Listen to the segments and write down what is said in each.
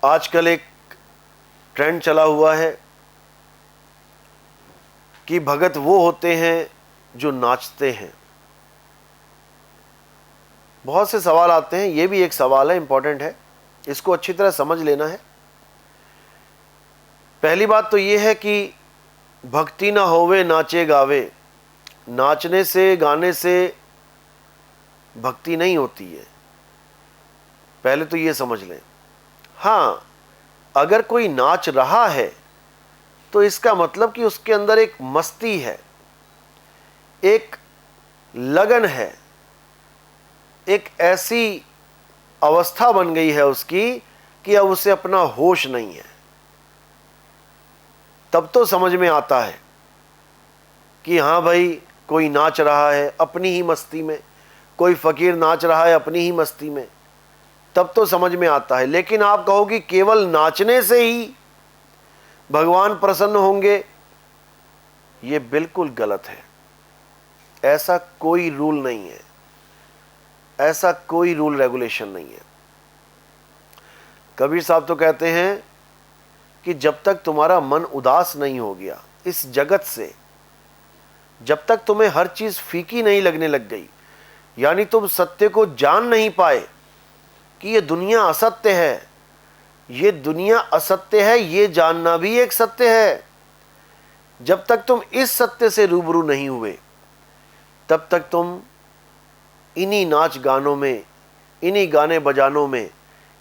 आजकल एक ट्रेंड चला हुआ है कि भगत वो होते हैं जो नाचते हैं। बहुत से सवाल आते हैं, ये भी एक सवाल है, इंपॉर्टेंट है, इसको अच्छी तरह समझ लेना है। पहली बात तो ये है कि भक्ति ना होवे नाचे गावे, नाचने से गाने से भक्ति नहीं होती है, पहले तो ये समझ लें। हाँ, अगर कोई नाच रहा है तो इसका मतलब कि उसके अंदर एक मस्ती है, एक लगन है, एक ऐसी अवस्था बन गई है उसकी कि अब उसे अपना होश नहीं है। तब तो समझ में आता है कि हाँ भाई, कोई नाच रहा है अपनी ही मस्ती में, कोई फकीर नाच रहा है अपनी ही मस्ती में, तब तो समझ में आता है। लेकिन आप कहो कि केवल नाचने से ही भगवान प्रसन्न होंगे, ये बिल्कुल गलत है। ऐसा कोई रूल नहीं है, ऐसा कोई रूल रेगुलेशन नहीं है। कबीर साहब तो कहते हैं कि जब तक तुम्हारा मन उदास नहीं हो गया इस जगत से, जब तक तुम्हें हर चीज फीकी नहीं लगने लग गई, यानी तुम सत्य को जान नहीं पाए कि ये दुनिया असत्य है, ये दुनिया असत्य है, ये जानना भी एक सत्य है, जब तक तुम इस सत्य से रूबरू नहीं हुए तब तक तुम इन्हीं नाच गानों में, इन्हीं गाने बजानों में,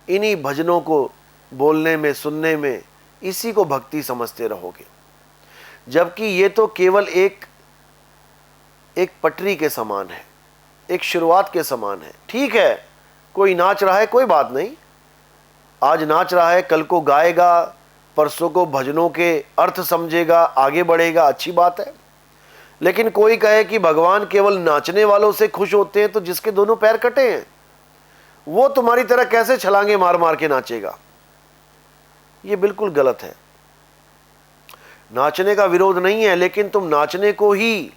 इन्हीं भजनों को बोलने में, सुनने में, इसी को भक्ति समझते रहोगे। जबकि ये तो केवल एक पटरी के समान है, एक शुरुआत के समान है। ठीक है, कोई नाच रहा है, कोई बात नहीं, आज नाच रहा है, कल को गाएगा, परसों को भजनों के अर्थ समझेगा, आगे बढ़ेगा, अच्छी बात है। लेकिन कोई कहे कि भगवान केवल नाचने वालों से खुश होते हैं, तो जिसके दोनों पैर कटे हैं वो तुम्हारी तरह कैसे छलांगे मार मार के नाचेगा? ये बिल्कुल गलत है। नाचने का विरोध नहीं है, लेकिन तुम नाचने को ही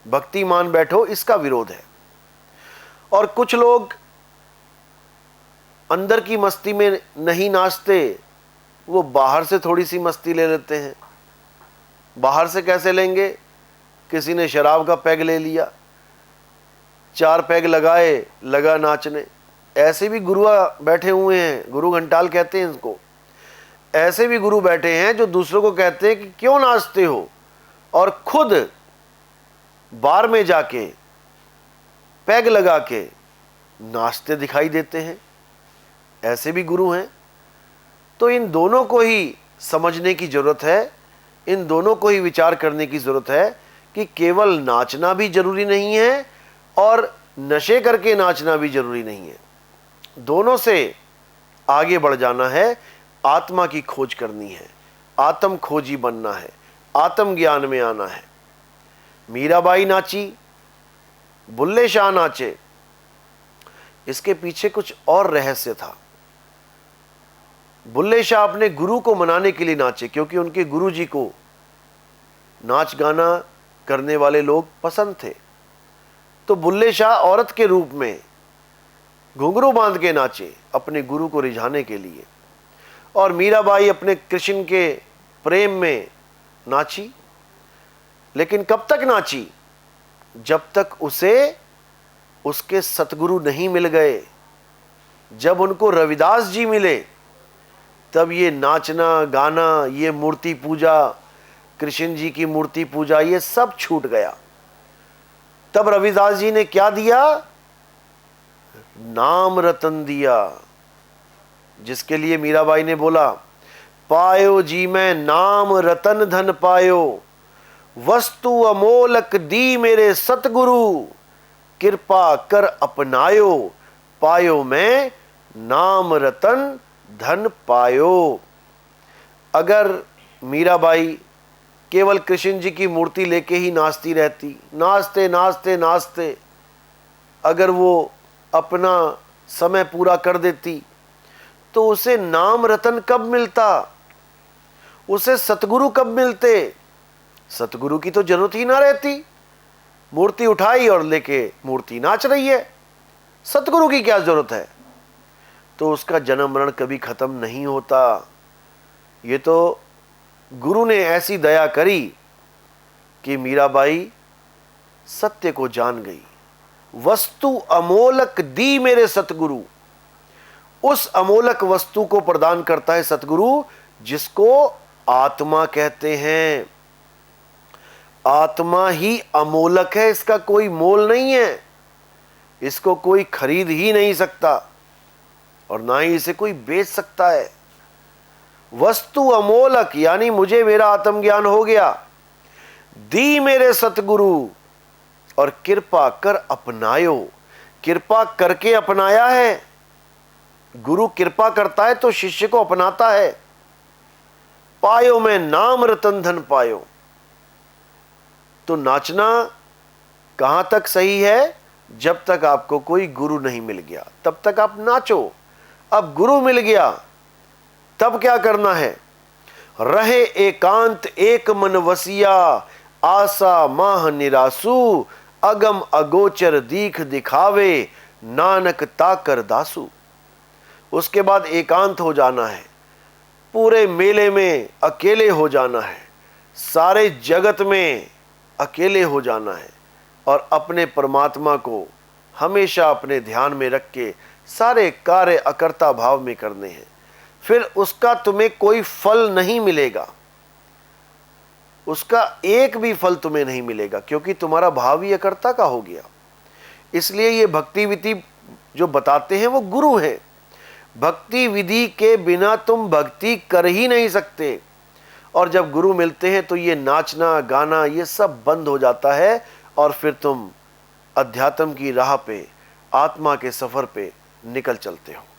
भक्ति मान बैठो, इसका विरोध है। और कुछ लोग अंदर की मस्ती में नहीं नाचते, वो बाहर से थोड़ी सी मस्ती ले लेते हैं। बाहर से कैसे लेंगे? किसी ने शराब का पैग ले लिया, 4 पैग लगाए, लगा नाचने। ऐसे भी गुरु बैठे हुए हैं, गुरु घंटाल कहते हैं इनको। ऐसे भी गुरु बैठे हैं जो दूसरों को कहते हैं कि क्यों नाचते हो, और खुद बार में जाके पैग लगा के नाचते दिखाई देते हैं। ऐसे भी गुरु हैं। तो इन दोनों को ही समझने की जरूरत है, इन दोनों को ही विचार करने की जरूरत है कि केवल नाचना भी जरूरी नहीं है और नशे करके नाचना भी जरूरी नहीं है। दोनों से आगे बढ़ जाना है, आत्मा की खोज करनी है, आत्म खोजी बनना है, आत्म ज्ञान में आना है। मीराबाई नाची, बुल्ले शाह नाचे, इसके पीछे कुछ और रहस्य था। बुल्ले शाह अपने गुरु को मनाने के लिए नाचे, क्योंकि उनके गुरु जी को नाच गाना करने वाले लोग पसंद थे। तो बुल्ले शाह औरत के रूप में घुंघरू बांध के नाचे अपने गुरु को रिझाने के लिए, और मीराबाई अपने कृष्ण के प्रेम में नाची। लेकिन कब तक नाची? जब तक उसे उसके सतगुरु नहीं मिल गए। जब उनको रविदास जी मिले तब ये नाचना गाना, ये मूर्ति पूजा, कृष्ण जी की मूर्ति पूजा, ये सब छूट गया। तब रविदास जी ने क्या दिया? नाम रतन दिया, जिसके लिए मीराबाई ने बोला, पायो जी मैं नाम रतन धन पायो, वस्तु अमोलक दी मेरे सतगुरु, कृपा कर अपनायो, पायो मैं नाम रतन धन पायो। अगर मीराबाई केवल कृष्ण जी की मूर्ति लेके ही नाचती रहती, नाचते नाचते नाचते अगर वो अपना समय पूरा कर देती, तो उसे नाम रतन कब मिलता? उसे सतगुरु कब मिलते? सतगुरु की तो जरूरत ही ना रहती। मूर्ति उठाई और लेके मूर्ति नाच रही है, सतगुरु की क्या जरूरत है? तो उसका जन्म मरण कभी खत्म नहीं होता। ये तो गुरु ने ऐसी दया करी कि मीराबाई सत्य को जान गई। वस्तु अमोलक दी मेरे सतगुरु, उस अमोलक वस्तु को प्रदान करता है सतगुरु जिसको आत्मा कहते हैं। आत्मा ही अमोलक है, इसका कोई मोल नहीं है, इसको कोई खरीद ही नहीं सकता और ना ही इसे कोई बेच सकता है। वस्तु अमोलक यानी मुझे मेरा आत्मज्ञान हो गया, दी मेरे सतगुरु और कृपा कर अपनायो। कृपा करके अपनाया है। गुरु कृपा करता है तो शिष्य को अपनाता है। पायो मैं नाम रतन धन पायो। तो नाचना कहां तक सही है? जब तक आपको कोई गुरु नहीं मिल गया तब तक आप नाचो। अब गुरु मिल गया तब क्या करना है? रहे एकांत एक मन वसिया, आशा माह निरासु, अगम अगोचर दीख दिखावे, नानक ताकर दासु। उसके बाद एकांत हो जाना है, पूरे मेले में अकेले हो जाना है, सारे जगत में अकेले हो जाना है और अपने परमात्मा को हमेशा अपने ध्यान में रख के सारे कार्य अकर्ता भाव में करने हैं। फिर उसका तुम्हें कोई फल नहीं मिलेगा, उसका एक भी फल तुम्हें नहीं मिलेगा, क्योंकि तुम्हारा भाव ही अकर्ता का हो गया। इसलिए ये भक्ति विधि जो बताते हैं वो गुरु हैं। भक्ति विधि के बिना तुम भक्ति कर ही नहीं सकते। और जब गुरु मिलते हैं तो ये नाचना गाना ये सब बंद हो जाता है और फिर तुम अध्यात्म की राह पे, आत्मा के सफर पे निकल चलते हो।